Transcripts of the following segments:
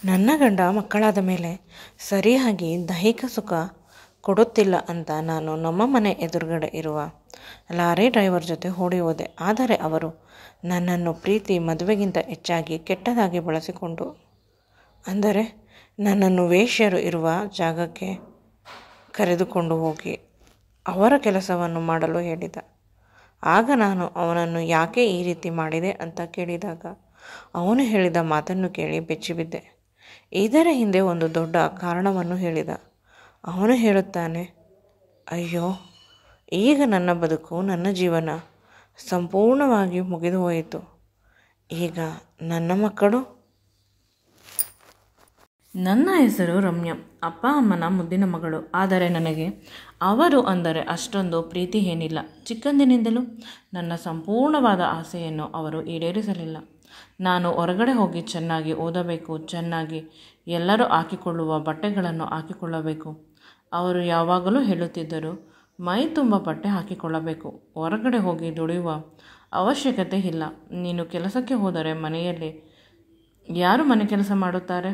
ನನ್ನ ಗಂಡ ಮಕ್ಕಳಾದ ಮೇಲೆ ಸರಿಯಾಗಿ ದೈಹಿಕ ಸುಖ ಕೊಡುತ್ತಿಲ್ಲ ಅಂತ ನಾನು ನಮ್ಮ ಮನೆ ಎದುರುಗಡೆ ಇರುವ ಲಾರಿ ಡ್ರೈವರ್ ಜೊತೆ ಓಡಿ ಹೋದೆ. ಆದರೆ ಅವರು ನನ್ನನ್ನು ಪ್ರೀತಿ ಮದುವೆಗಿಂತ ಹೆಚ್ಚಾಗಿ ಕೆಟ್ಟದಾಗಿ ಬಳಸಿಕೊಂಡು, ಅಂದರೆ ನನ್ನನ್ನು ವೇಶ್ಯರು ಇರುವ ಜಾಗಕ್ಕೆ ಕರೆದುಕೊಂಡು ಹೋಗಿ ಅವರ ಕೆಲಸವನ್ನು ಮಾಡಲು ಹೇಳಿದ. ಆಗ ನಾನು ಅವನನ್ನು ಯಾಕೆ ಈ ರೀತಿ ಮಾಡಿದೆ ಅಂತ ಕೇಳಿದಾಗ ಅವನು ಹೇಳಿದ ಮಾತನ್ನು ಕೇಳಿ ಬೆಚ್ಚಿಬಿದ್ದೆ. ಇದರ ಹಿಂದೆ ಒಂದು ದೊಡ್ಡ ಕಾರಣವನ್ನು ಹೇಳಿದ. ಅವನು ಹೇಳುತ್ತಾನೆ, ಅಯ್ಯೋ, ಈಗ ನನ್ನ ಬದುಕು, ನನ್ನ ಜೀವನ ಸಂಪೂರ್ಣವಾಗಿ ಮುಗಿದು ಹೋಯಿತು. ಈಗ ನನ್ನ ಮಕ್ಕಳು. ನನ್ನ ಹೆಸರು ರಮ್ಯಾ, ಅಪ್ಪ ಅಮ್ಮನ ಮುದ್ದಿನ ಮಗಳು. ಆದರೆ ನನಗೆ ಅವರು ಅಂದರೆ ಅಷ್ಟೊಂದು ಪ್ರೀತಿ ಏನಿಲ್ಲ. ಚಿಕ್ಕಂದಿನಿಂದಲೂ ನನ್ನ ಸಂಪೂರ್ಣವಾದ ಆಸೆಯನ್ನು ಅವರು ಈಡೇರಿಸಲಿಲ್ಲ. ನಾನು ಹೊರಗಡೆ ಹೋಗಿ ಚೆನ್ನಾಗಿ ಓದಬೇಕು, ಚೆನ್ನಾಗಿ ಎಲ್ಲರೂ ಹಾಕಿಕೊಳ್ಳುವ ಬಟ್ಟೆಗಳನ್ನು ಹಾಕಿಕೊಳ್ಳಬೇಕು. ಅವರು ಯಾವಾಗಲೂ ಹೇಳುತ್ತಿದ್ದರು, ಮೈ ತುಂಬ ಬಟ್ಟೆ ಹಾಕಿಕೊಳ್ಳಬೇಕು, ಹೊರಗಡೆ ಹೋಗಿ ದುಡಿಯುವ ಅವಶ್ಯಕತೆ ಇಲ್ಲ. ನೀನು ಕೆಲಸಕ್ಕೆ ಹೋದರೆ ಮನೆಯಲ್ಲಿ ಯಾರು ಮನೆ ಕೆಲಸ ಮಾಡುತ್ತಾರೆ?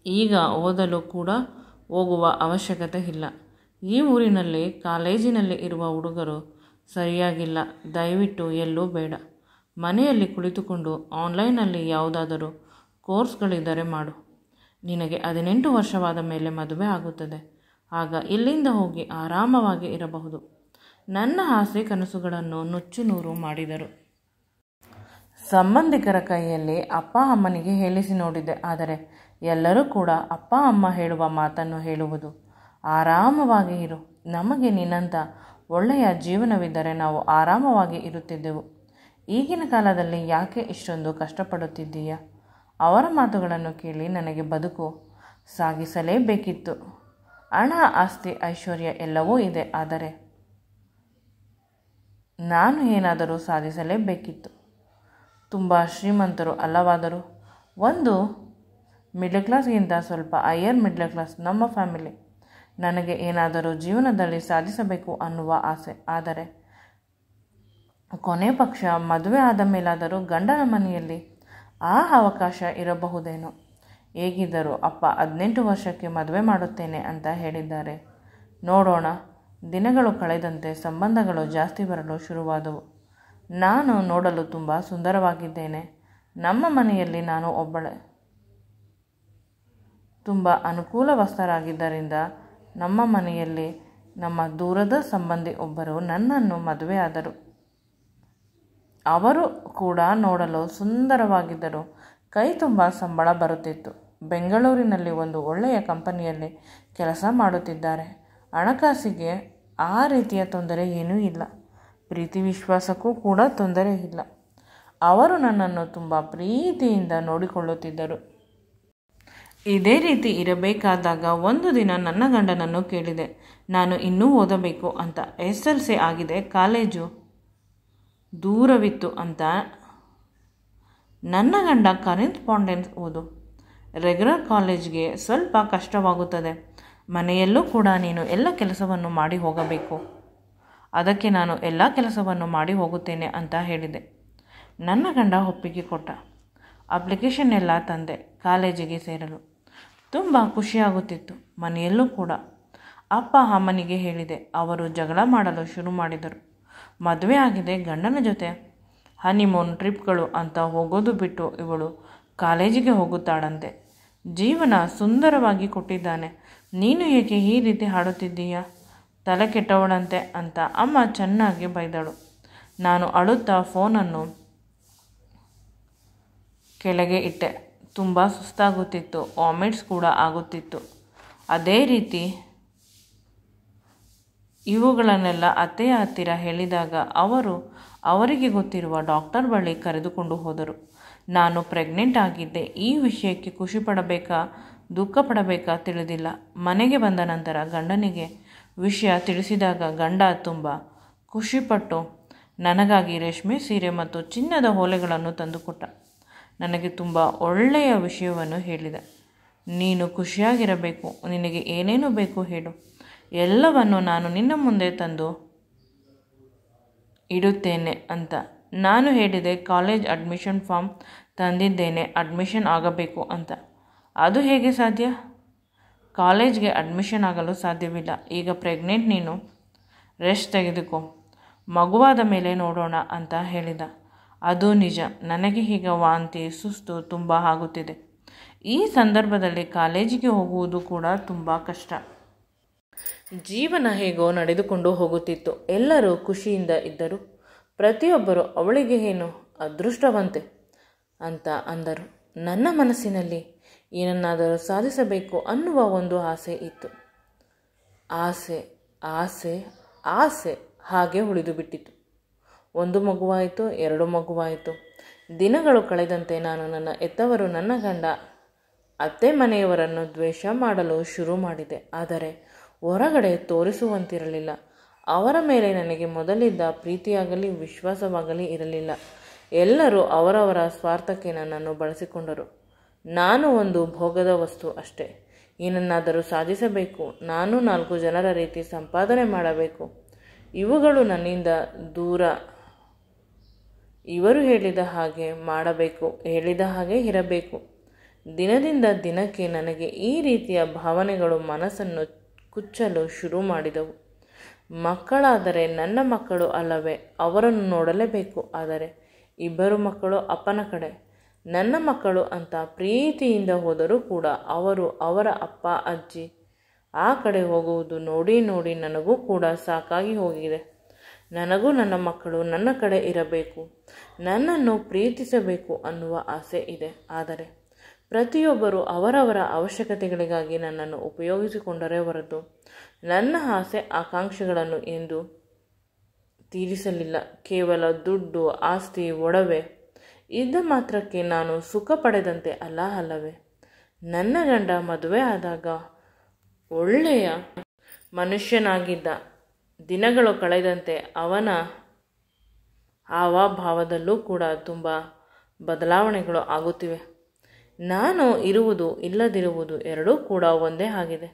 ಈಗ ಓದಲು ಕೂಡ ಹೋಗುವ ಅವಶ್ಯಕತೆ ಇಲ್ಲ. ಈ ಊರಿನಲ್ಲಿ ಕಾಲೇಜಿನಲ್ಲಿ ಇರುವ ಹುಡುಗರು ಸರಿಯಾಗಿಲ್ಲ. ದಯವಿಟ್ಟು ಎಲ್ಲೂ ಬೇಡ. ಮನೆಯಲ್ಲಿ ಕುಳಿತುಕೊಂಡು ಆನ್ಲೈನಲ್ಲಿ ಯಾವುದಾದರೂ ಕೋರ್ಸ್ಗಳಿದ್ದರೆ ಮಾಡು. ನಿನಗೆ 18 ವರ್ಷವಾದ ಮೇಲೆ ಮದುವೆ ಆಗುತ್ತದೆ. ಆಗ ಇಲ್ಲಿಂದ ಹೋಗಿ ಆರಾಮವಾಗಿ ಇರಬಹುದು. ನನ್ನ ಆಸೆ ಕನಸುಗಳನ್ನು ನುಚ್ಚು ನೂರು ಮಾಡಿದರು. ಸಂಬಂಧಿಕರ ಕೈಯಲ್ಲಿ ಅಪ್ಪ ಅಮ್ಮನಿಗೆ ಹೇಳಿಸಿ ನೋಡಿದೆ. ಆದರೆ ಎಲ್ಲರೂ ಕೂಡ ಅಪ್ಪ ಅಮ್ಮ ಹೇಳುವ ಮಾತನ್ನು ಹೇಳುವುದು, ಆರಾಮವಾಗಿ ಇರು, ನಮಗೆ ನಿನ್ನಂಥ ಒಳ್ಳೆಯ ಜೀವನವಿದ್ದರೆ ನಾವು ಆರಾಮವಾಗಿ ಇರುತ್ತಿದ್ದೆವು. ಈಗಿನ ಕಾಲದಲ್ಲಿ ಯಾಕೆ ಇಷ್ಟೊಂದು ಕಷ್ಟಪಡುತ್ತಿದ್ದೀಯ? ಅವರ ಮಾತುಗಳನ್ನು ಕೇಳಿ ನನಗೆ ಬದುಕು ಸಾಗಿಸಲೇಬೇಕಿತ್ತು. ಹಣ, ಆಸ್ತಿ, ಐಶ್ವರ್ಯ ಎಲ್ಲವೂ ಇದೆ. ಆದರೆ ನಾನು ಏನಾದರೂ ಸಾಧಿಸಲೇಬೇಕಿತ್ತು. ತುಂಬ ಶ್ರೀಮಂತರು ಅಲ್ಲವಾದರೂ ಒಂದು ಮಿಡ್ಲ್ ಕ್ಲಾಸ್ಗಿಂತ ಸ್ವಲ್ಪ ಹೈಯರ್ ಮಿಡ್ಲ್ ಕ್ಲಾಸ್ ನಮ್ಮ ಫ್ಯಾಮಿಲಿ. ನನಗೆ ಏನಾದರೂ ಜೀವನದಲ್ಲಿ ಸಾಧಿಸಬೇಕು ಅನ್ನುವ ಆಸೆ. ಆದರೆ ಕೊನೆ ಪಕ್ಷ ಮದುವೆ ಆದ ಮೇಲಾದರೂ ಗಂಡನ ಮನೆಯಲ್ಲಿ ಆ ಅವಕಾಶ ಇರಬಹುದೇನೋ. ಹೇಗಿದ್ದರೂ ಅಪ್ಪ 18 ವರ್ಷಕ್ಕೆ ಮದುವೆ ಮಾಡುತ್ತೇನೆ ಅಂತ ಹೇಳಿದ್ದಾರೆ. ನೋಡೋಣ. ದಿನಗಳು ಕಳೆದಂತೆ ಸಂಬಂಧಗಳು ಜಾಸ್ತಿ ಬರಲು ಶುರುವಾದವು. ನಾನು ನೋಡಲು ತುಂಬ ಸುಂದರವಾಗಿದ್ದೇನೆ. ನಮ್ಮ ಮನೆಯಲ್ಲಿ ನಾನು ಒಬ್ಬಳೆ. ತುಂಬ ಅನುಕೂಲವಸ್ಥರಾಗಿದ್ದರಿಂದ ನಮ್ಮ ಮನೆಯಲ್ಲಿ ನಮ್ಮ ದೂರದ ಸಂಬಂಧಿ ಒಬ್ಬರು ನನ್ನನ್ನು ಮದುವೆ ಆದರು. ಅವರು ಕೂಡ ನೋಡಲು ಸುಂದರವಾಗಿದ್ದರು. ಕೈ ತುಂಬ ಸಂಬಳ ಬರುತ್ತಿತ್ತು. ಬೆಂಗಳೂರಿನಲ್ಲಿ ಒಂದು ಒಳ್ಳೆಯ ಕಂಪನಿಯಲ್ಲಿ ಕೆಲಸ ಮಾಡುತ್ತಿದ್ದಾರೆ. ಹಣಕಾಸಿಗೆ ಆ ರೀತಿಯ ತೊಂದರೆ ಏನೂ ಇಲ್ಲ. ಪ್ರೀತಿ ವಿಶ್ವಾಸಕ್ಕೂ ಕೂಡ ತೊಂದರೆ ಇಲ್ಲ. ಅವರು ನನ್ನನ್ನು ತುಂಬ ಪ್ರೀತಿಯಿಂದ ನೋಡಿಕೊಳ್ಳುತ್ತಿದ್ದರು. ಇದೇ ರೀತಿ ಇರಬೇಕಾದಾಗ ಒಂದು ದಿನ ನನ್ನ ಗಂಡನನ್ನು ಕೇಳಿದೆ, ನಾನು ಇನ್ನೂ ಓದಬೇಕು ಅಂತ. SLC ಆಗಿದೆ, ಕಾಲೇಜು ದೂರವಿತ್ತು ಅಂತ. ನನ್ನ ಗಂಡ ಕರೆಸ್ಪಾಂಡೆನ್ಸ್ ಓದು, ರೆಗ್ಯುಲರ್ ಕಾಲೇಜ್ಗೆ ಸ್ವಲ್ಪ ಕಷ್ಟವಾಗುತ್ತದೆ. ಮನೆಯಲ್ಲೂ ಕೂಡ ನೀನು ಎಲ್ಲ ಕೆಲಸವನ್ನು ಮಾಡಿ ಹೋಗಬೇಕು. ಅದಕ್ಕೆ ನಾನು ಎಲ್ಲ ಕೆಲಸವನ್ನು ಮಾಡಿ ಹೋಗುತ್ತೇನೆ ಅಂತ ಹೇಳಿದೆ. ನನ್ನ ಗಂಡ ಒಪ್ಪಿಗೆ ಕೊಟ್ಟ. ಅಪ್ಲಿಕೇಶನ್ ಎಲ್ಲ ತಂದೆ ಕಾಲೇಜಿಗೆ ಸೇರಲು. ತುಂಬ ಖುಷಿಯಾಗುತ್ತಿತ್ತು. ಮನೆಯಲ್ಲೂ ಕೂಡ ಅಪ್ಪ ಅಮ್ಮನಿಗೆ ಹೇಳಿದೆ. ಅವರು ಜಗಳ ಮಾಡಲು ಶುರು ಮಾಡಿದರು. ಮದುವೆ ಆಗಿದೆ, ಗಂಡನ ಜೊತೆ ಹನಿಮೂನ್ ಟ್ರಿಪ್ಗಳು ಅಂತ ಹೋಗೋದು ಬಿಟ್ಟು ಇವಳು ಕಾಲೇಜಿಗೆ ಹೋಗುತ್ತಾಳಂತೆ. ಜೀವನ ಸುಂದರವಾಗಿ ಕೊಟ್ಟಿದ್ದಾನೆ, ನೀನು ಏಕೆ ಈ ರೀತಿ ಹಾಡುತ್ತಿದ್ದೀಯಾ? ತಲೆ ಕೆಟ್ಟವಳಂತೆ ಅಂತ ಅಮ್ಮ ಚೆನ್ನಾಗಿ ಬೈದಳು. ನಾನು ಅಳುತ್ತಾ ಫೋನನ್ನು ಕೆಳಗೆ ಇಟ್ಟೆ. ತುಂಬ ಸುಸ್ತಾಗುತ್ತಿತ್ತು, ವಾಮಿಟ್ಸ್ ಕೂಡ ಆಗುತ್ತಿತ್ತು. ಅದೇ ರೀತಿ ಇವುಗಳನ್ನೆಲ್ಲ ಅತ್ತೆಯ ಹತ್ತಿರ ಹೇಳಿದಾಗ ಅವರಿಗೆ ಗೊತ್ತಿರುವ ಡಾಕ್ಟರ್ ಬಳಿ ಕರೆದುಕೊಂಡು ಹೋದರು. ನಾನು ಪ್ರೆಗ್ನೆಂಟ್ ಆಗಿದ್ದೆ. ಈ ವಿಷಯಕ್ಕೆ ಖುಷಿ ಪಡಬೇಕಾ ದುಃಖ ಪಡಬೇಕಾ ತಿಳಿದಿಲ್ಲ. ಮನೆಗೆ ಬಂದ ನಂತರ ಗಂಡನಿಗೆ ವಿಷಯ ತಿಳಿಸಿದಾಗ ಗಂಡ ತುಂಬ ಖುಷಿಪಟ್ಟು ನನಗಾಗಿ ರೇಷ್ಮೆ ಸೀರೆ ಮತ್ತು ಚಿನ್ನದ ಓಲೆಗಳನ್ನು ತಂದುಕೊಟ್ಟ. ನನಗೆ ತುಂಬ ಒಳ್ಳೆಯ ವಿಷಯವನ್ನು ಹೇಳಿದ. ನೀನು ಖುಷಿಯಾಗಿರಬೇಕು, ನಿನಗೆ ಏನೇನು ಬೇಕು ಹೇಳು, ಎಲ್ಲವನ್ನು ನಾನು ನಿನ್ನ ಮುಂದೆ ತಂದು ಇಡುತ್ತೇನೆ ಅಂತ. ನಾನು ಹೇಳಿದೆ, ಕಾಲೇಜ್ ಅಡ್ಮಿಷನ್ ಫಾರ್ಮ್ ತಂದಿದ್ದೇನೆ, ಅಡ್ಮಿಷನ್ ಆಗಬೇಕು ಅಂತ. ಅದು ಹೇಗೆ ಸಾಧ್ಯ? ಕಾಲೇಜ್ಗೆ ಅಡ್ಮಿಷನ್ ಆಗಲು ಸಾಧ್ಯವಿಲ್ಲ. ಈಗ ಪ್ರೆಗ್ನೆಂಟ್, ನೀನು ರೆಸ್ಟ್ ತೆಗೆದುಕೋ, ಮಗುವಾದ ಮೇಲೆ ನೋಡೋಣ ಅಂತ ಹೇಳಿದ. ಅದು ನಿಜ. ನನಗೆ ಈಗ ವಾಂತಿ, ಸುಸ್ತು ತುಂಬ ಆಗುತ್ತಿದೆ. ಈ ಸಂದರ್ಭದಲ್ಲಿ ಕಾಲೇಜಿಗೆ ಹೋಗುವುದು ಕೂಡ ತುಂಬ ಕಷ್ಟ. ಜೀವನ ಹೇಗೋ ನಡೆದುಕೊಂಡು ಹೋಗುತ್ತಿತ್ತು. ಎಲ್ಲರೂ ಖುಷಿಯಿಂದ ಇದ್ದರು. ಪ್ರತಿಯೊಬ್ಬರು ಅವಳಿಗೆ ಏನು ಅದೃಷ್ಟವಂತೆ ಅಂತ ಅಂದರು. ನನ್ನ ಮನಸ್ಸಿನಲ್ಲಿ ಏನನ್ನಾದರೂ ಸಾಧಿಸಬೇಕು ಅನ್ನುವ ಒಂದು ಆಸೆ ಇತ್ತು. ಆಸೆ ಆಸೆ ಆಸೆ ಹಾಗೆ ಉಳಿದು ಬಿಟ್ಟಿತು. ಒಂದು ಮಗುವಾಯಿತು, 2 ಮಗುವಾಯಿತು. ದಿನಗಳು ಕಳೆದಂತೆ ನಾನು ನನ್ನ ಹೆತ್ತವರು, ನನ್ನ ಗಂಡ, ಅತ್ತೆ ಮನೆಯವರನ್ನು ದ್ವೇಷ ಮಾಡಲು ಶುರು ಮಾಡಿದೆ. ಆದರೆ ಹೊರಗಡೆ ತೋರಿಸುವಂತಿರಲಿಲ್ಲ. ಅವರ ಮೇಲೆ ನನಗೆ ಮೊದಲಿದ್ದ ಪ್ರೀತಿಯಾಗಲಿ ವಿಶ್ವಾಸವಾಗಲಿ ಇರಲಿಲ್ಲ. ಎಲ್ಲರೂ ಅವರವರ ಸ್ವಾರ್ಥಕ್ಕೆ ನನ್ನನ್ನು ಬಳಸಿಕೊಂಡರು. ನಾನು ಒಂದು ಭೋಗದ ವಸ್ತು ಅಷ್ಟೇ. ಏನನ್ನಾದರೂ ಸಾಧಿಸಬೇಕು, ನಾನು 4 ಜನರ ರೀತಿ ಸಂಪಾದನೆ ಮಾಡಬೇಕು, ಇವುಗಳು ನನ್ನಿಂದ ದೂರ. ಇವರು ಹೇಳಿದ ಹಾಗೆ ಮಾಡಬೇಕು, ಹೇಳಿದ ಹಾಗೆ ಇರಬೇಕು. ದಿನದಿಂದ ದಿನಕ್ಕೆ ನನಗೆ ಈ ರೀತಿಯ ಭಾವನೆಗಳು ಮನಸ್ಸನ್ನು ಕುಚ್ಚಲು ಶುರು ಮಾಡಿದವು. ಮಕ್ಕಳಾದರೆ ನನ್ನ ಮಕ್ಕಳು ಅಲ್ಲವೇ, ಅವರನ್ನು ನೋಡಲೇಬೇಕು. ಆದರೆ 2 ಮಕ್ಕಳು ಅಪ್ಪನ ಕಡೆ. ನನ್ನ ಮಕ್ಕಳು ಅಂತ ಪ್ರೀತಿಯಿಂದ ಹೋದರೂ ಕೂಡ ಅವರು ಅವರ ಅಪ್ಪ ಅಜ್ಜಿ ಆ ಕಡೆ ಹೋಗುವುದು ನೋಡಿ ನೋಡಿ ನನಗೂ ಕೂಡ ಸಾಕಾಗಿ ಹೋಗಿದೆ. ನನಗೂ ನನ್ನ ಮಕ್ಕಳು ನನ್ನ ಕಡೆ ಇರಬೇಕು, ನನ್ನನ್ನು ಪ್ರೀತಿಸಬೇಕು ಅನ್ನುವ ಆಸೆ ಇದೆ. ಆದರೆ ಪ್ರತಿಯೊಬ್ಬರು ಅವರವರ ಅವಶ್ಯಕತೆಗಳಿಗಾಗಿ ನನ್ನನ್ನು ಉಪಯೋಗಿಸಿಕೊಂಡರೆ ಹೊರತು ನನ್ನ ಆಸೆ ಆಕಾಂಕ್ಷೆಗಳನ್ನು ಎಂದು ತೀರಿಸಲಿಲ್ಲ. ಕೇವಲ ದುಡ್ಡು, ಆಸ್ತಿ, ಒಡವೆ ಇದ್ದ ಮಾತ್ರಕ್ಕೆ ನಾನು ಸುಖ ಪಡೆದಂತೆ ಅಲ್ಲವೇ? ನನ್ನ ಗಂಡ ಮದುವೆ ಆದಾಗ ಒಳ್ಳೆಯ ಮನುಷ್ಯನಾಗಿದ್ದ. ದಿನಗಳು ಕಳೆದಂತೆ ಅವನ ಹಾವಭಾವದಲ್ಲೂ ಕೂಡ ತುಂಬ ಬದಲಾವಣೆಗಳು ಆಗುತ್ತಿವೆ. ನಾನು ಇರುವುದು ಇಲ್ಲದಿರುವುದು ಎರಡೂ ಕೂಡ ಒಂದೇ ಆಗಿದೆ.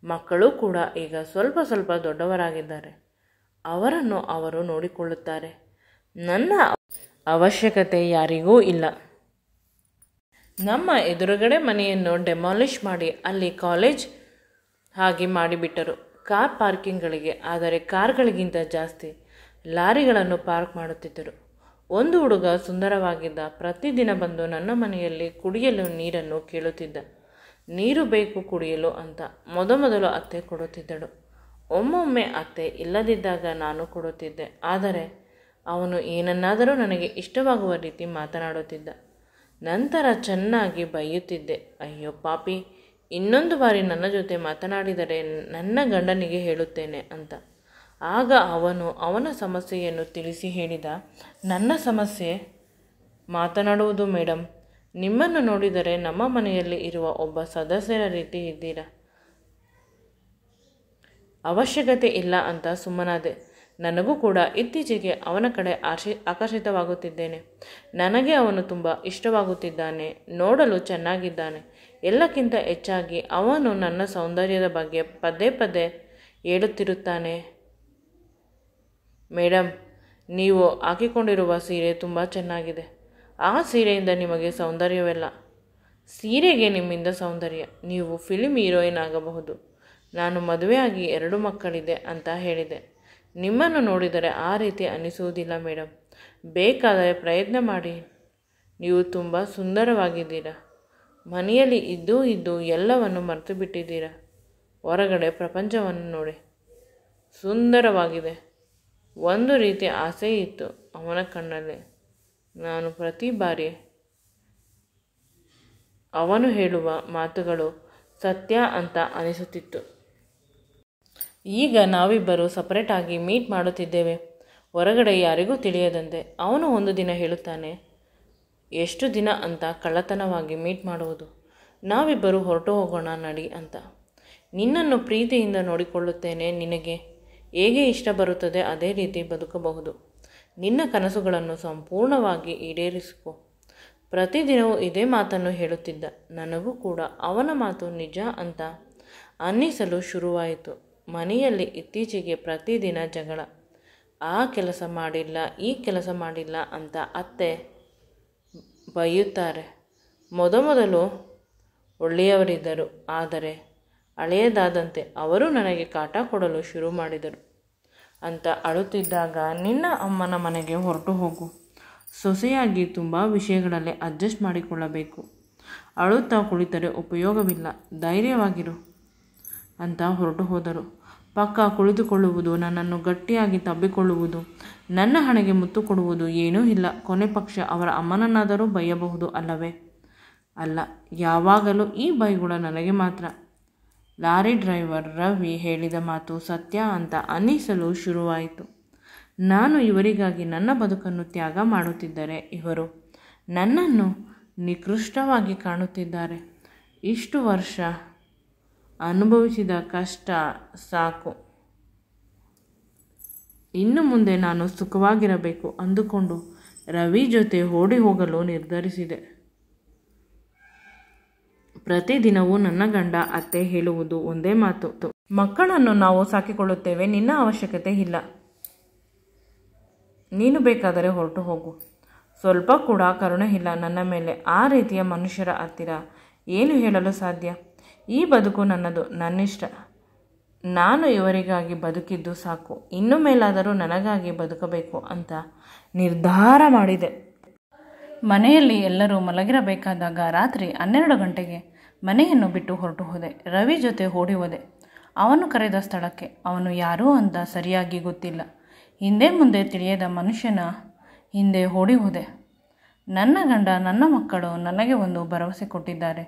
ಮಕ್ಕಳು ಕೂಡ ಈಗ ಸ್ವಲ್ಪ ಸ್ವಲ್ಪ ದೊಡ್ಡವರಾಗಿದ್ದಾರೆ. ಅವರನ್ನು ಅವರು ನೋಡಿಕೊಳ್ಳುತ್ತಾರೆ. ನನ್ನ ಅವಶ್ಯಕತೆ ಯಾರಿಗೂ ಇಲ್ಲ. ನಮ್ಮ ಎದುರುಗಡೆ ಮನೆಯನ್ನು ಡೆಮಾಲಿಷ್ ಮಾಡಿ ಅಲ್ಲಿ ಕಾಲೇಜ್ ಹಾಗೆ ಮಾಡಿಬಿಟ್ಟರು, ಕಾರ್ ಪಾರ್ಕಿಂಗ್ಗಳಿಗೆ. ಆದರೆ ಕಾರ್ಗಳಿಗಿಂತ ಜಾಸ್ತಿ ಲಾರಿಗಳನ್ನು ಪಾರ್ಕ್ ಮಾಡುತ್ತಿದ್ದರು. ಒಂದು ಹುಡುಗ ಸುಂದರವಾಗಿದ್ದ. ಪ್ರತಿದಿನ ಬಂದು ನನ್ನ ಮನೆಯಲ್ಲಿ ಕುಡಿಯಲು ನೀರನ್ನು ಕೇಳುತ್ತಿದ್ದ. ನೀರು ಬೇಕು ಕುಡಿಯಲು ಅಂತ ಮೊದಲು ಅತ್ತೆ ಕೊಡುತ್ತಿದ್ದಳು. ಒಮ್ಮೊಮ್ಮೆ ಅತ್ತೆ ಇಲ್ಲದಿದ್ದಾಗ ನಾನು ಕೊಡುತ್ತಿದ್ದೆ. ಆದರೆ ಅವನು ಏನನ್ನಾದರೂ ನನಗೆ ಇಷ್ಟವಾಗುವ ರೀತಿ ಮಾತನಾಡುತ್ತಿದ್ದ. ನಂತರ ಚೆನ್ನಾಗಿ ಬೈಯುತ್ತಿದ್ದೆ. ಅಯ್ಯೋ ಪಾಪಿ, ಇನ್ನೊಂದು ಬಾರಿ ನನ್ನ ಜೊತೆ ಮಾತನಾಡಿದರೆ ನನ್ನ ಗಂಡನಿಗೆ ಹೇಳುತ್ತೇನೆ ಅಂತ. ಆಗ ಅವನು ಅವನ ಸಮಸ್ಯೆಯನ್ನು ತಿಳಿಸಿ ಹೇಳಿದ. ನನ್ನ ಸಮಸ್ಯೆ ಮಾತನಾಡುವುದು ಮೇಡಮ್. ನಿಮ್ಮನ್ನು ನೋಡಿದರೆ ನಮ್ಮ ಮನೆಯಲ್ಲಿ ಇರುವ ಒಬ್ಬ ಸದಸ್ಯರ ರೀತಿ ಇದ್ದೀರಾ. ಅವಶ್ಯಕತೆ ಇಲ್ಲ ಅಂತ ಸುಮ್ಮನಾದೆ. ನನಗೂ ಕೂಡ ಇತ್ತೀಚೆಗೆ ಅವನ ಕಡೆ ಆಕರ್ಷಿತವಾಗುತ್ತಿದ್ದೇನೆ. ನನಗೆ ಅವನು ತುಂಬ ಇಷ್ಟವಾಗುತ್ತಿದ್ದಾನೆ. ನೋಡಲು ಚೆನ್ನಾಗಿದ್ದಾನೆ. ಎಲ್ಲಕ್ಕಿಂತ ಹೆಚ್ಚಾಗಿ ಅವನು ನನ್ನ ಸೌಂದರ್ಯದ ಬಗ್ಗೆ ಪದೇ ಪದೇ ಹೇಳುತ್ತಿರುತ್ತಾನೆ. ಮೇಡಮ್, ನೀವು ಹಾಕಿಕೊಂಡಿರುವ ಸೀರೆ ತುಂಬ ಚೆನ್ನಾಗಿದೆ. ಆ ಸೀರೆಯಿಂದ ನಿಮಗೆ ಸೌಂದರ್ಯವಿಲ್ಲ, ಸೀರೆಗೆ ನಿಮ್ಮಿಂದ ಸೌಂದರ್ಯ. ನೀವು ಫಿಲ್ಮ್ ಹೀರೋಯಿನ್ ಆಗಬಹುದು. ನಾನು ಮದುವೆಯಾಗಿ 2 ಮಕ್ಕಳಿದೆ ಅಂತ ಹೇಳಿದೆ. ನಿಮ್ಮನ್ನು ನೋಡಿದರೆ ಆ ರೀತಿ ಅನಿಸುವುದಿಲ್ಲ ಮೇಡಮ್. ಬೇಕಾದರೆ ಪ್ರಯತ್ನ ಮಾಡಿ. ನೀವು ತುಂಬ ಸುಂದರವಾಗಿದ್ದೀರಾ. ಮನೆಯಲ್ಲಿ ಇದ್ದು ಎಲ್ಲವನ್ನು ಮರೆತು ಬಿಟ್ಟಿದ್ದೀರಾ. ಹೊರಗಡೆ ಪ್ರಪಂಚವನ್ನು ನೋಡಿ. ಸುಂದರವಾಗಿದೆ. ಒಂದು ರೀತಿ ಆಸೆ ಇತ್ತು ಅವನ ಕಣ್ಣಲ್ಲಿ. ನಾನು ಪ್ರತಿ ಬಾರಿ ಅವನು ಹೇಳುವ ಮಾತುಗಳು ಸತ್ಯ ಅಂತ ಅನಿಸುತ್ತಿತ್ತು. ಈಗ ನಾವಿಬ್ಬರು ಸಪರೇಟಾಗಿ ಮೀಟ್ ಮಾಡುತ್ತಿದ್ದೇವೆ, ಹೊರಗಡೆ ಯಾರಿಗೂ ತಿಳಿಯದಂತೆ. ಅವನು ಒಂದು ದಿನ ಹೇಳುತ್ತಾನೆ, ಎಷ್ಟು ದಿನ ಅಂತ ಕಳ್ಳತನವಾಗಿ ಮೀಟ್ ಮಾಡುವುದು, ನಾವಿಬ್ಬರು ಹೊರಟು ಹೋಗೋಣ ನಡಿ ಅಂತ. ನಿನ್ನನ್ನು ಪ್ರೀತಿಯಿಂದ ನೋಡಿಕೊಳ್ಳುತ್ತೇನೆ. ನಿನಗೆ ಹೇಗೆ ಇಷ್ಟ ಬರುತ್ತದೆ ಅದೇ ರೀತಿ ಬದುಕಬಹುದು. ನಿನ್ನ ಕನಸುಗಳನ್ನು ಸಂಪೂರ್ಣವಾಗಿ ಈಡೇರಿಸಿಕೊ. ಪ್ರತಿದಿನವೂ ಇದೇ ಮಾತನ್ನು ಹೇಳುತ್ತಿದ್ದ. ನನಗೂ ಕೂಡ ಅವನ ಮಾತು ನಿಜ ಅಂತ ಅನ್ನಿಸಲು ಶುರುವಾಯಿತು. ಮನೆಯಲ್ಲಿ ಇತ್ತೀಚೆಗೆ ಪ್ರತಿದಿನ ಜಗಳ. ಆ ಕೆಲಸ ಮಾಡಿಲ್ಲ, ಈ ಕೆಲಸ ಮಾಡಿಲ್ಲ ಅಂತ ಅತ್ತೆ ಬೈಯುತ್ತಾರೆ. ಮೊದಲು ಒಳ್ಳೆಯವರಿದ್ದರು. ಆದರೆ ಹಳೆಯದಾದಂತೆ ಅವರು ನನಗೆ ಕಾಟ ಕೊಡಲು ಶುರು ಮಾಡಿದರು ಅಂತ ಅಳುತ್ತಿದ್ದಾಗ ನಿನ್ನ ಅಮ್ಮನ ಮನೆಗೆ ಹೊರಟು ಹೋಗು. ಸೊಸೆಯಾಗಿ ತುಂಬ ವಿಷಯಗಳಲ್ಲಿ ಅಡ್ಜಸ್ಟ್ ಮಾಡಿಕೊಳ್ಳಬೇಕು. ಅಳುತ್ತಾ ಕುಳಿತರೆ ಉಪಯೋಗವಿಲ್ಲ, ಧೈರ್ಯವಾಗಿರು ಅಂತ ಹೊರಟು ಹೋದರು. ಪಕ್ಕ ಕುಳಿತುಕೊಳ್ಳುವುದು, ನನ್ನನ್ನು ಗಟ್ಟಿಯಾಗಿ ತಬ್ಬಿಕೊಳ್ಳುವುದು, ನನ್ನ ಹಣೆಗೆ ಮುತ್ತು ಕೊಡುವುದು ಏನೂ ಇಲ್ಲ. ಕೊನೆ ಪಕ್ಷ ಅವರ ಅಮ್ಮನನ್ನಾದರೂ ಬೈಯಬಹುದು ಅಲ್ಲವೇ? ಅಲ್ಲ, ಯಾವಾಗಲೂ ಈ ಬೈಗುಳ ನನಗೆ ಮಾತ್ರ. ಲಾರಿ ಡ್ರೈವರ್ ರವಿ ಹೇಳಿದ ಮಾತು ಸತ್ಯ ಅಂತ ಅನ್ನಿಸಲು ಶುರುವಾಯಿತು. ನಾನು ಇವರಿಗಾಗಿ ನನ್ನ ಬದುಕನ್ನು ತ್ಯಾಗ ಮಾಡುತ್ತಿದ್ದರೆ ಇವರು ನನ್ನನ್ನು ನಿಕೃಷ್ಟವಾಗಿ ಕಾಣುತ್ತಿದ್ದಾರೆ. ಇಷ್ಟು ವರ್ಷ ಅನುಭವಿಸಿದ ಕಷ್ಟ ಸಾಕು. ಇನ್ನು ಮುಂದೆ ನಾನು ಸುಖವಾಗಿರಬೇಕು ಅಂದುಕೊಂಡು ರವಿ ಜೊತೆ ಓಡಿ ಹೋಗಲು ನಿರ್ಧರಿಸಿದೆ. ಪ್ರತಿದಿನವೂ ನನ್ನ ಗಂಡ ಅತ್ತೆ ಹೇಳುವುದು ಒಂದೇ ಮಾತು, ಮಕ್ಕಳನ್ನು ನಾವು ಸಾಕಿಕೊಳ್ಳುತ್ತೇವೆ, ನಿನ್ನ ಅವಶ್ಯಕತೆ ಇಲ್ಲ, ನೀನು ಬೇಕಾದರೆ ಹೊರಟು ಹೋಗು. ಸ್ವಲ್ಪ ಕೂಡ ಕರುಣೆ ಇಲ್ಲ ನನ್ನ ಮೇಲೆ. ಆ ರೀತಿಯ ಮನುಷ್ಯರ ಹತ್ತಿರ ಏನು ಹೇಳಲು ಸಾಧ್ಯ? ಈ ಬದುಕು ನನ್ನದು, ನನ್ನಿಷ್ಟ. ನಾನು ಇವರಿಗಾಗಿ ಬದುಕಿದ್ದು ಸಾಕು. ಇನ್ನು ಮೇಲಾದರೂ ನನಗಾಗಿ ಬದುಕಬೇಕು ಅಂತ ನಿರ್ಧಾರ ಮಾಡಿದೆ. ಮನೆಯಲ್ಲಿ ಎಲ್ಲರೂ ಮಲಗಿರಬೇಕಾದಾಗ ರಾತ್ರಿ 12 ಗಂಟೆಗೆ ಮನೆಯನ್ನು ಬಿಟ್ಟು ಹೊರಟು ಹೋದೆ. ರವಿ ಜೊತೆ ಓಡಿ ಹೋದೆ. ಅವನು ಕರೆದ ಸ್ಥಳಕ್ಕೆ. ಅವನು ಯಾರೂ ಅಂತ ಸರಿಯಾಗಿ ಗೊತ್ತಿಲ್ಲ. ಹಿಂದೆ ಮುಂದೆ ತಿಳಿಯದ ಮನುಷ್ಯನ ಹಿಂದೆ ಓಡಿ ಹೋದೆ. ನನ್ನ ಗಂಡ, ನನ್ನ ಮಕ್ಕಳು ನನಗೆ ಒಂದು ಭರವಸೆ ಕೊಟ್ಟಿದ್ದಾರೆ.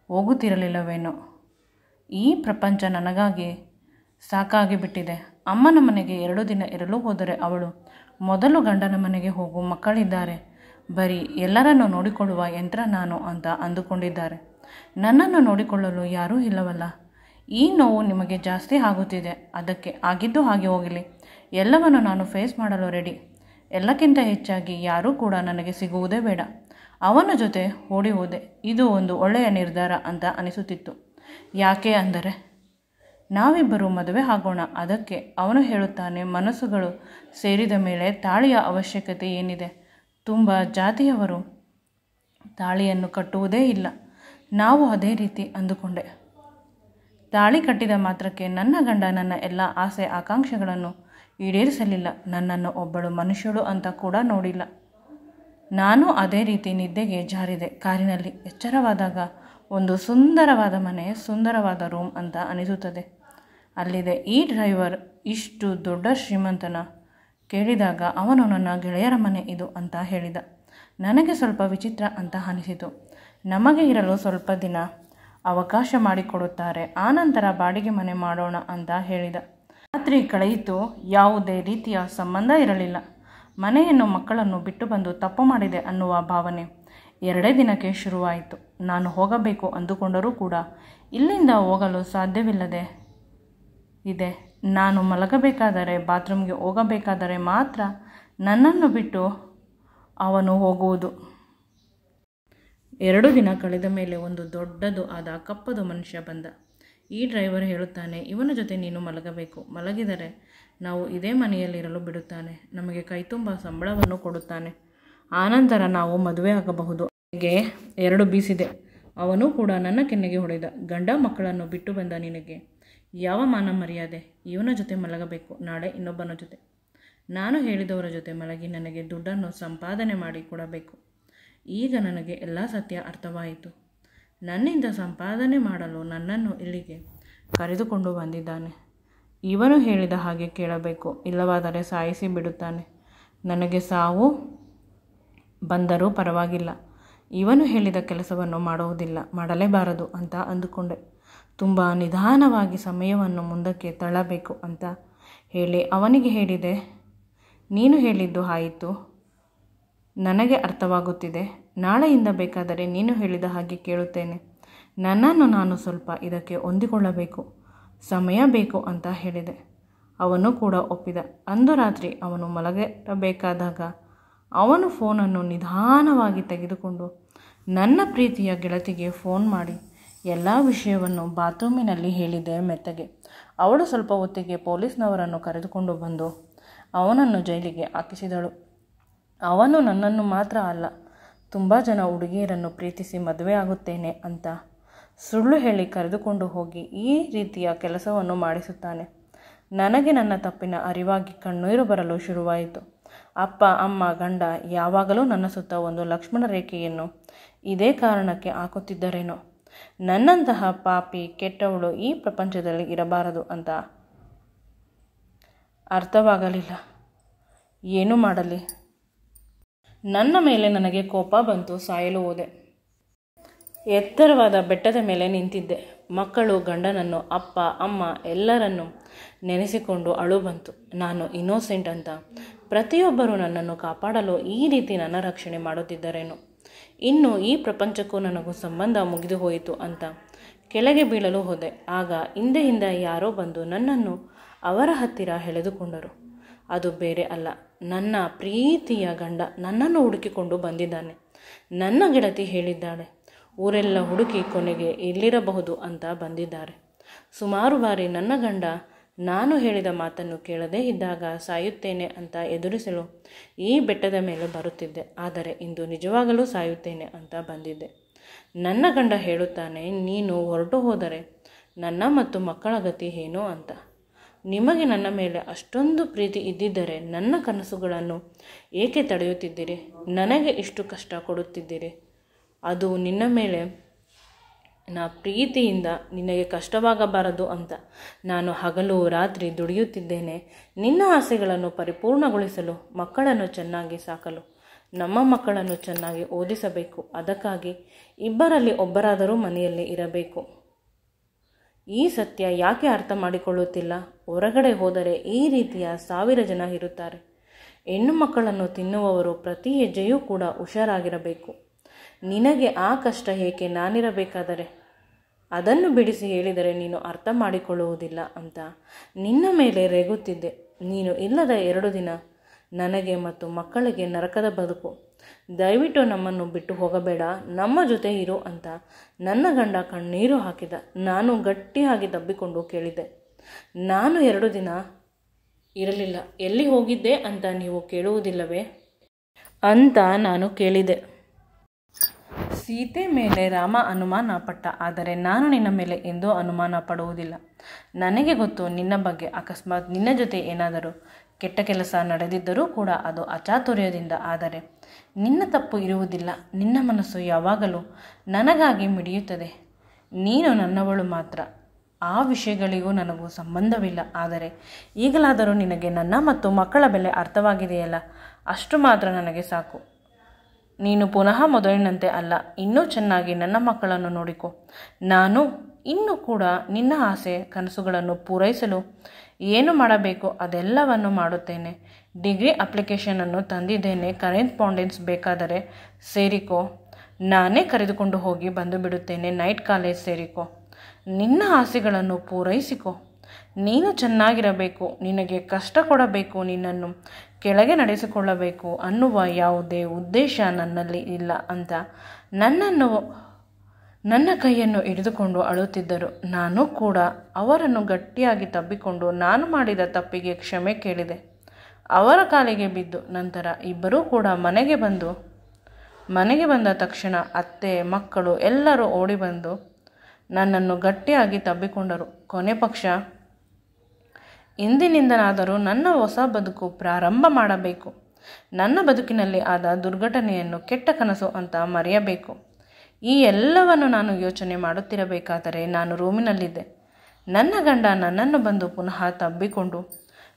ಹೋಗುತ್ತಿರಲಿಲ್ಲವೇನೋ. ಈ ಪ್ರಪಂಚ ನನಗಾಗಿ ಸಾಕಾಗಿ ಬಿಟ್ಟಿದೆ. ಅಮ್ಮನ ಮನೆಗೆ 2 ದಿನ ಇರಲು ಹೋದರೆ ಅವಳು ಮೊದಲು ಗಂಡನ ಮನೆಗೆ ಹೋಗು, ಮಕ್ಕಳಿದ್ದಾರೆ, ಬರೀ ಎಲ್ಲರನ್ನು ನೋಡಿಕೊಳ್ಳುವ ಯಂತ್ರ ನಾನು ಅಂತ ಅಂದುಕೊಂಡಿದ್ದಾರೆ. ನನ್ನನ್ನು ನೋಡಿಕೊಳ್ಳಲು ಯಾರೂ ಇಲ್ಲವಲ್ಲ. ಈ ನೋವು ನಿಮಗೆ ಜಾಸ್ತಿ ಆಗುತ್ತಿದೆ. ಅದಕ್ಕೆ ಆಗಿದ್ದು ಹಾಗೆ ಹೋಗಲಿ. ಎಲ್ಲವನ್ನು ನಾನು ಫೇಸ್ ಮಾಡಲು ರೆಡಿ. ಎಲ್ಲಕ್ಕಿಂತ ಹೆಚ್ಚಾಗಿ ಯಾರೂ ಕೂಡ ನನಗೆ ಸಿಗುವುದೇ ಬೇಡ. ಅವನ ಜೊತೆ ಓಡಿ ಹೋದೆ. ಇದು ಒಂದು ಒಳ್ಳೆಯ ನಿರ್ಧಾರ ಅಂತ ಅನಿಸುತ್ತಿತ್ತು. ಯಾಕೆ ಅಂದರೆ ನಾವಿಬ್ಬರು ಮದುವೆ ಆಗೋಣ. ಅದಕ್ಕೆ ಅವನು ಹೇಳುತ್ತಾನೆ, ಮನಸ್ಸುಗಳು ಸೇರಿದ ಮೇಲೆ ತಾಳಿಯ ಅವಶ್ಯಕತೆ ಏನಿದೆ? ತುಂಬ ಜಾತಿಯವರು ತಾಳಿಯನ್ನು ಕಟ್ಟುವುದೇ ಇಲ್ಲ. ನಾವು ಅದೇ ರೀತಿ ಅಂದುಕೊಂಡೆ. ತಾಳಿ ಕಟ್ಟಿದ ಮಾತ್ರಕ್ಕೆ ನನ್ನ ಗಂಡ ನನ್ನ ಎಲ್ಲ ಆಸೆ ಆಕಾಂಕ್ಷೆಗಳನ್ನು ಈಡೇರಿಸಲಿಲ್ಲ. ನನ್ನನ್ನು ಒಬ್ಬಳು ಮನುಷ್ಯಳು ಅಂತ ಕೂಡ ನೋಡಿಲ್ಲ. ನಾನು ಅದೇ ರೀತಿ ನಿದ್ದೆಗೆ ಜಾರಿದೆ. ಕಾರಿನಲ್ಲಿ ಎಚ್ಚರವಾದಾಗ ಒಂದು ಸುಂದರವಾದ ಮನೆ, ಸುಂದರವಾದ ರೂಮ್ ಅಂತ ಅನಿಸುತ್ತದೆ. ಅಲ್ಲಿದೆ. ಈ ಡ್ರೈವರ್ ಇಷ್ಟು ದೊಡ್ಡ ಶ್ರೀಮಂತನ ಕೇಳಿದಾಗ ಅವನು ನನ್ನ ಗೆಳೆಯರ ಮನೆ ಇದು ಅಂತ ಹೇಳಿದ. ನನಗೆ ಸ್ವಲ್ಪ ವಿಚಿತ್ರ ಅಂತ ಅನಿಸಿತು. ನಮಗೆ ಇರಲು ಸ್ವಲ್ಪ ದಿನ ಅವಕಾಶ ಮಾಡಿಕೊಡುತ್ತಾರೆ, ಆನಂತರ ಬಾಡಿಗೆ ಮನೆ ಮಾಡೋಣ ಅಂತ ಹೇಳಿದ. ರಾತ್ರಿ ಕಳೆಯಿತು. ಯಾವುದೇ ರೀತಿಯ ಸಂಬಂಧ ಇರಲಿಲ್ಲ. ಮನೆಯನ್ನು, ಮಕ್ಕಳನ್ನು ಬಿಟ್ಟು ಬಂದು ತಪ್ಪು ಮಾಡಿದೆ ಅನ್ನುವ ಭಾವನೆ 2 ದಿನಕ್ಕೆ ಶುರುವಾಯಿತು. ನಾನು ಹೋಗಬೇಕು ಅಂದುಕೊಂಡರೂ ಕೂಡ ಇಲ್ಲಿಂದ ಹೋಗಲು ಸಾಧ್ಯವಿಲ್ಲದೆ ಇದೆ. ನಾನು ಮಲಗಬೇಕಾದರೆ, ಬಾತ್ರೂಮ್ಗೆ ಹೋಗಬೇಕಾದರೆ ಮಾತ್ರ ನನ್ನನ್ನು ಬಿಟ್ಟು ಅವನು ಹೋಗುವುದು. 2 ದಿನ ಕಳೆದ ಮೇಲೆ ಒಂದು ದೊಡ್ಡದು ಆದ ಕಪ್ಪದು ಮನುಷ್ಯ ಬಂದ. ಈ ಡ್ರೈವರ್ ಹೇಳುತ್ತಾನೆ, ಇವನ ಜೊತೆ ನೀನು ಮಲಗಬೇಕು. ಮಲಗಿದರೆ ನಾವು ಇದೇ ಮನೆಯಲ್ಲಿರಲು ಬಿಡುತ್ತಾನೆ. ನಮಗೆ ಕೈತುಂಬ ಸಂಬಳವನ್ನು ಕೊಡುತ್ತಾನೆ. ಆನಂತರ ನಾವು ಮದುವೆ ಆಗಬಹುದು. ನನಗೆ 2 ಬೀಸಿದೆ. ಅವನು ಕೂಡ ನನ್ನ ಕೆನ್ನೆಗೆ ಹೊಡೆದ. ಗಂಡ ಮಕ್ಕಳನ್ನು ಬಿಟ್ಟು ಬಂದ ನಿನಗೆ ಯಾವ ಮಾನ ಮರ್ಯಾದೆ? ಇವನ ಜೊತೆ ಮಲಗಬೇಕು, ನಾಳೆ ಇನ್ನೊಬ್ಬನ ಜೊತೆ. ನಾನು ಹೇಳಿದವರ ಜೊತೆ ಮಲಗಿ ನನಗೆ ದುಡ್ಡನ್ನು ಸಂಪಾದನೆ ಮಾಡಿ ಕೊಡಬೇಕು. ಈಗ ನನಗೆ ಎಲ್ಲ ಸತ್ಯ ಅರ್ಥವಾಯಿತು. ನನ್ನಿಂದ ಸಂಪಾದನೆ ಮಾಡಲು ನನ್ನನ್ನು ಇಲ್ಲಿಗೆ ಕರೆದುಕೊಂಡು ಬಂದಿದ್ದಾನೆ. ಇವನು ಹೇಳಿದ ಹಾಗೆ ಕೇಳಬೇಕು, ಇಲ್ಲವಾದರೆ ಸಾಯಿಸಿ ಬಿಡುತ್ತಾನೆ. ನನಗೆ ಸಾವು ಬಂದರೂ ಪರವಾಗಿಲ್ಲ. ಇವನು ಹೇಳಿದ ಕೆಲಸವನ್ನು ಮಾಡುವುದಿಲ್ಲ, ಮಾಡಲೇಬಾರದು ಅಂತ ಅಂದುಕೊಂಡೆ. ತುಂಬ ನಿಧಾನವಾಗಿ ಸಮಯವನ್ನು ಮುಂದಕ್ಕೆ ತಳ್ಳಬೇಕು ಅಂತ ಹೇಳಿ ಅವನಿಗೆ ಹೇಳಿದೆ, ನೀನು ಹೇಳಿದ್ದು ಆಯಿತು, ನನಗೆ ಅರ್ಥವಾಗುತ್ತಿದೆ. ನಾಳೆಯಿಂದ ಬೇಕಾದರೆ ನೀನು ಹೇಳಿದ ಹಾಗೆ ಕೇಳುತ್ತೇನೆ. ನನ್ನನ್ನು ನಾನು ಸ್ವಲ್ಪ ಇದಕ್ಕೆ ಹೊಂದಿಕೊಳ್ಳಬೇಕು, ಸಮಯ ಬೇಕು ಅಂತ ಹೇಳಿದೆ. ಅವನು ಕೂಡ ಒಪ್ಪಿದ. ಅಂದು ರಾತ್ರಿ ಅವನು ಮಲಗಬೇಕಾದಾಗ ಅವನು ಫೋನನ್ನು ನಿಧಾನವಾಗಿ ತೆಗೆದುಕೊಂಡು ನನ್ನ ಪ್ರೀತಿಯ ಗೆಳತಿಗೆ ಫೋನ್ ಮಾಡಿ ಎಲ್ಲ ವಿಷಯವನ್ನು ಬಾತ್ರೂಮಿನಲ್ಲಿ ಹೇಳಿದೆ ಮೆತ್ತಗೆ. ಅವಳು ಸ್ವಲ್ಪ ಹೊತ್ತಿಗೆ ಪೊಲೀಸ್ನವರನ್ನು ಕರೆದುಕೊಂಡು ಬಂದು ಅವನನ್ನು ಜೈಲಿಗೆ ಹಾಕಿಸಿದಳು. ಅವನು ನನ್ನನ್ನು ಮಾತ್ರ ಅಲ್ಲ, ತುಂಬ ಜನ ಹುಡುಗಿಯರನ್ನು ಪ್ರೀತಿಸಿ ಮದುವೆ ಆಗುತ್ತೇನೆ ಅಂತ ಸುಳ್ಳು ಹೇಳಿ ಕರೆದುಕೊಂಡು ಹೋಗಿ ಈ ರೀತಿಯ ಕೆಲಸವನ್ನು ಮಾಡಿಸುತ್ತಾನೆ. ನನಗೆ ನನ್ನ ತಪ್ಪಿನ ಅರಿವಾಗಿ ಕಣ್ಣೀರು ಬರಲು ಶುರುವಾಯಿತು. ಅಪ್ಪ, ಅಮ್ಮ, ಗಂಡ ಯಾವಾಗಲೂ ನನ್ನ ಸುತ್ತ ಒಂದು ಲಕ್ಷ್ಮಣ ರೇಖೆಯನ್ನು ಇದೇ ಕಾರಣಕ್ಕೆ ಹಾಕುತ್ತಿದ್ದರೇನೋ. ನನ್ನಂತಹ ಪಾಪಿ, ಕೆಟ್ಟವಳು ಈ ಪ್ರಪಂಚದಲ್ಲಿ ಇರಬಾರದು ಅಂತ ಅರ್ಥವಾಗಲಿಲ್ಲ. ಏನು ಮಾಡಲಿ? ನನ್ನ ಮೇಲೆ ನನಗೆ ಕೋಪ ಬಂತು. ಸಾಯಲು ಹೋದೆ. ಎತ್ತರವಾದ ಬೆಟ್ಟದ ಮೇಲೆ ನಿಂತಿದ್ದೆ. ಮಕ್ಕಳು, ಗಂಡನನ್ನು, ಅಪ್ಪ, ಅಮ್ಮ ಎಲ್ಲರನ್ನೂ ನೆನೆಸಿಕೊಂಡು ಅಳು ಬಂತು. ನಾನು ಇನ್ನೋಸೆಂಟ್ ಅಂತ ಪ್ರತಿಯೊಬ್ಬರೂ ನನ್ನನ್ನು ಕಾಪಾಡಲು ಈ ರೀತಿ ನನ್ನ ರಕ್ಷಣೆ ಮಾಡುತ್ತಿದ್ದರೇನು? ಇನ್ನು ಈ ಪ್ರಪಂಚಕ್ಕೂ ನನಗೂ ಸಂಬಂಧ ಮುಗಿದು ಹೋಯಿತು ಅಂತ ಕೆಳಗೆ ಬೀಳಲು ಹೋದೆ. ಆಗ ಹಿಂದೆಯಿಂದ ಯಾರೋ ಬಂದು ನನ್ನನ್ನು ಅವರ ಹತ್ತಿರ ಎಳೆದುಕೊಂಡರು. ಅದು ಬೇರೆ ಅಲ್ಲ, ನನ್ನ ಪ್ರೀತಿಯ ಗಂಡ ನನ್ನನ್ನು ಹುಡುಕಿಕೊಂಡು ಬಂದಿದ್ದಾನೆ. ನನ್ನ ಗೆಳತಿ ಹೇಳಿದ್ದಾಳೆ, ಊರೆಲ್ಲ ಹುಡುಕಿ ಕೊನೆಗೆ ಇಲ್ಲಿರಬಹುದು ಅಂತ ಬಂದಿದ್ದಾರೆ. ಸುಮಾರು ಬಾರಿ ನನ್ನ ಗಂಡ ನಾನು ಹೇಳಿದ ಮಾತನ್ನು ಕೇಳದೇ ಇದ್ದಾಗ ಸಾಯುತ್ತೇನೆ ಅಂತ ಎದುರಿಸಲು ಈ ಬೆಟ್ಟದ ಮೇಲೆ ಬರುತ್ತಿದ್ದೆ. ಆದರೆ ಇಂದು ನಿಜವಾಗಲೂ ಸಾಯುತ್ತೇನೆ ಅಂತ ಬಂದಿದ್ದೆ. ನನ್ನ ಗಂಡ ಹೇಳುತ್ತಾನೆ, ನೀನು ಹೊರಟು ಹೋದರೆ ನನ್ನ ಮತ್ತು ಮಕ್ಕಳ ಗತಿ ಏನು ಅಂತ. ನಿಮಗೆ ನನ್ನ ಮೇಲೆ ಅಷ್ಟೊಂದು ಪ್ರೀತಿ ಇದ್ದಿದ್ದರೆ ನನ್ನ ಕನಸುಗಳನ್ನು ಏಕೆ ತಡೆಯುತ್ತಿದ್ದೀರಿ? ನನಗೆ ಇಷ್ಟು ಕಷ್ಟ ಕೊಡುತ್ತಿದ್ದೀರಿ. ಅದು ನಿನ್ನ ಮೇಲೆ ಪ್ರೀತಿಯಿಂದ ನಿನಗೆ ಕಷ್ಟವಾಗಬಾರದು ಅಂತ ನಾನು ಹಗಲು ರಾತ್ರಿ ದುಡಿಯುತ್ತಿದ್ದೇನೆ. ನಿನ್ನ ಆಸೆಗಳನ್ನು ಪರಿಪೂರ್ಣಗೊಳಿಸಲು, ಮಕ್ಕಳನ್ನು ಚೆನ್ನಾಗಿ ಸಾಕಲು, ನಮ್ಮ ಮಕ್ಕಳನ್ನು ಚೆನ್ನಾಗಿ ಓದಿಸಬೇಕು. ಅದಕ್ಕಾಗಿ ಇಬ್ಬರಲ್ಲಿ ಒಬ್ಬರಾದರೂ ಮನೆಯಲ್ಲಿ ಇರಬೇಕು. ಈ ಸತ್ಯ ಯಾಕೆ ಅರ್ಥ ಮಾಡಿಕೊಳ್ಳುತ್ತಿಲ್ಲ? ಹೊರಗಡೆ ಹೋದರೆ ಈ ರೀತಿಯ 1000 ಜನ ಇರುತ್ತಾರೆ. ಹೆಣ್ಣು ಮಕ್ಕಳನ್ನು ತಿನ್ನುವವರು. ಪ್ರತಿ ಹೆಜ್ಜೆಯೂ ಕೂಡ ಹುಷಾರಾಗಿರಬೇಕು. ನಿನಗೆ ಆ ಕಷ್ಟ ಏಕೆ? ನಾನಿರಬೇಕಾದರೆ ಅದನ್ನು ಬಿಡಿಸಿ ಹೇಳಿದರೆ ನೀನು ಅರ್ಥ ಮಾಡಿಕೊಳ್ಳುವುದಿಲ್ಲ ಅಂತ ನಿನ್ನ ಮೇಲೆ ರೇಗುತ್ತಿದ್ದೆ. ನೀನು ಇಲ್ಲದ 2 ದಿನ ನನಗೆ ಮತ್ತು ಮಕ್ಕಳಿಗೆ ನರಕದ ಬದುಕು. ದಯವಿಟ್ಟು ನಮ್ಮನ್ನು ಬಿಟ್ಟು ಹೋಗಬೇಡ, ನಮ್ಮ ಜೊತೆ ಇರು ಅಂತ ನನ್ನ ಗಂಡ ಕಣ್ಣೀರು ಹಾಕಿದ. ನಾನು ಗಟ್ಟಿಯಾಗಿ ತಬ್ಬಿಕೊಂಡು ಕೇಳಿದೆ, ನಾನು 2 ದಿನ ಇರಲಿಲ್ಲ, ಎಲ್ಲಿ ಹೋಗಿದ್ದೆ ಅಂತ ನೀವು ಕೇಳುವುದಿಲ್ಲವೇ ಅಂತ ನಾನು ಕೇಳಿದೆ. ಸೀತೆ ಮೇಲೆ ರಾಮ ಅನುಮಾನ ಪಟ್ಟ, ಆದರೆ ನಾನು ನಿನ್ನ ಮೇಲೆ ಎಂದೂ ಅನುಮಾನ ಪಡುವುದಿಲ್ಲ. ನನಗೆ ಗೊತ್ತು ನಿನ್ನ ಬಗ್ಗೆ. ಅಕಸ್ಮಾತ್ ನಿನ್ನ ಜೊತೆ ಏನಾದರೂ ಕೆಟ್ಟ ಕೆಲಸ ನಡೆದಿದ್ದರೂ ಕೂಡ ಅದು ಅಚಾತುರ್ಯದಿಂದ. ಆದರೆ ನಿನ್ನ ತಪ್ಪು ಇರುವುದಿಲ್ಲ. ನಿನ್ನ ಮನಸ್ಸು ಯಾವಾಗಲೂ ನನಗಾಗಿ ಮಿಡಿಯುತ್ತದೆ. ನೀನು ನನ್ನವಳು ಮಾತ್ರ. ಆ ವಿಷಯಗಳಿಗೂ ನನಗೂ ಸಂಬಂಧವಿಲ್ಲ. ಆದರೆ ಈಗಲಾದರೂ ನಿನಗೆ ನನ್ನ ಮತ್ತು ಮಕ್ಕಳ ಬೆಲೆ ಅರ್ಥವಾಗಿದೆಯಲ್ಲ, ಅಷ್ಟು ಮಾತ್ರ ನನಗೆ ಸಾಕು. ನೀನು ಪುನಃ ಮೊದಲಿನಂತೆ ಅಲ್ಲ, ಇನ್ನೂ ಚೆನ್ನಾಗಿ ನನ್ನ ಮಕ್ಕಳನ್ನು ನೋಡಿಕೊ. ನಾನು ಇನ್ನೂ ಕೂಡ ನಿನ್ನ ಆಸೆ ಕನಸುಗಳನ್ನು ಪೂರೈಸಲು ಏನು ಮಾಡಬೇಕು ಅದೆಲ್ಲವನ್ನು ಮಾಡುತ್ತೇನೆ. ಡಿಗ್ರಿ ಅಪ್ಲಿಕೇಶನನ್ನು ತಂದಿದ್ದೇನೆ. ಕರೆಸ್ಪಾಂಡೆನ್ಸ್ ಬೇಕಾದರೆ ಸೇರಿಕೋ. ನಾನೇ ಕರೆದುಕೊಂಡು ಹೋಗಿ ಬಂದು ಬಿಡುತ್ತೇನೆ. ನೈಟ್ ಕಾಲೇಜ್ ಸೇರಿಕೋ. ನಿನ್ನ ಆಸೆಗಳನ್ನು ಪೂರೈಸಿಕೊ. ನೀನು ಚೆನ್ನಾಗಿರಬೇಕು. ನಿನಗೆ ಕಷ್ಟ ಕೊಡಬೇಕು, ನಿನ್ನನ್ನು ಕೆಳಗೆ ನಡೆಸಿಕೊಳ್ಳಬೇಕು ಅನ್ನುವ ಯಾವುದೇ ಉದ್ದೇಶ ನನ್ನಲ್ಲಿ ಇಲ್ಲ ಅಂತ ನನ್ನ ಕೈಯನ್ನು ಹಿಡಿದುಕೊಂಡು ಅಳುತ್ತಿದ್ದರು. ನಾನು ಕೂಡ ಅವರನ್ನು ಗಟ್ಟಿಯಾಗಿ ತಬ್ಬಿಕೊಂಡು ನಾನು ಮಾಡಿದ ತಪ್ಪಿಗೆ ಕ್ಷಮೆ ಕೇಳಿದೆ. ಅವರ ಕಾಲಿಗೆ ಬಿದ್ದು ನಂತರ ಇಬ್ಬರೂ ಕೂಡ ಮನೆಗೆ ಬಂದ ತಕ್ಷಣ ಅತ್ತೆ, ಮಕ್ಕಳು ಎಲ್ಲರೂ ಓಡಿ ಬಂದು ನನ್ನನ್ನು ಗಟ್ಟಿಯಾಗಿ ತಬ್ಬಿಕೊಂಡರು. ಕೊನೆ ಪಕ್ಷ ಇಂದಿನಿಂದನಾದರೂ ನನ್ನ ಹೊಸ ಬದುಕು ಪ್ರಾರಂಭ ಮಾಡಬೇಕು. ನನ್ನ ಬದುಕಿನಲ್ಲಿ ಆದ ದುರ್ಘಟನೆಯನ್ನು ಕೆಟ್ಟ ಕನಸು ಅಂತ ಮರೆಯಬೇಕು. ಈ ಎಲ್ಲವನ್ನು ನಾನು ಯೋಚನೆ ಮಾಡುತ್ತಿರಬೇಕಾದರೆ ನಾನು ರೂಮಿನಲ್ಲಿದ್ದೆ. ನನ್ನ ಗಂಡ ನನ್ನನ್ನು ಬಂದು ಪುನಃ ತಬ್ಬಿಕೊಂಡು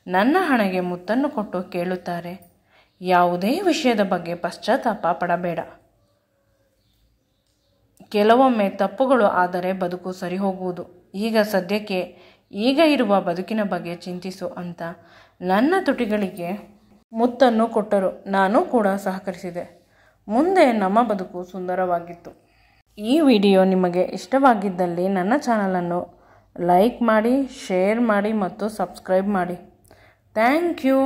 ನನ್ನ ಹಣೆಗೆ ಮುತ್ತನ್ನು ಕೊಟ್ಟು ಕೇಳುತ್ತಾರೆ, ಯಾವುದೇ ವಿಷಯದ ಬಗ್ಗೆ ಪಶ್ಚಾತ್ತಾಪ ಪಡಬೇಡ. ಕೆಲವೊಮ್ಮೆ ತಪ್ಪುಗಳು ಆದರೆ ಬದುಕು ಸರಿ ಹೋಗುವುದು. ಈಗ ಸದ್ಯಕ್ಕೆ ಈಗ ಇರುವ ಬದುಕಿನ ಬಗ್ಗೆ ಚಿಂತಿಸು ಅಂತ ನನ್ನ ತುಟಿಗಳಿಗೆ ಮುತ್ತನ್ನು ಕೊಟ್ಟರು. ನಾನು ಕೂಡ ಸಹಕರಿಸಿದೆ. ಮುಂದೆ ನಮ್ಮ ಬದುಕು ಸುಂದರವಾಗಿತ್ತು. ಈ ವಿಡಿಯೋ ನಿಮಗೆ ಇಷ್ಟವಾಗಿದ್ದಲ್ಲಿ ನನ್ನ ಚಾನಲನ್ನು ಲೈಕ್ ಮಾಡಿ, ಶೇರ್ ಮಾಡಿ ಮತ್ತು ಸಬ್ಸ್ಕ್ರೈಬ್ ಮಾಡಿ. Thank you.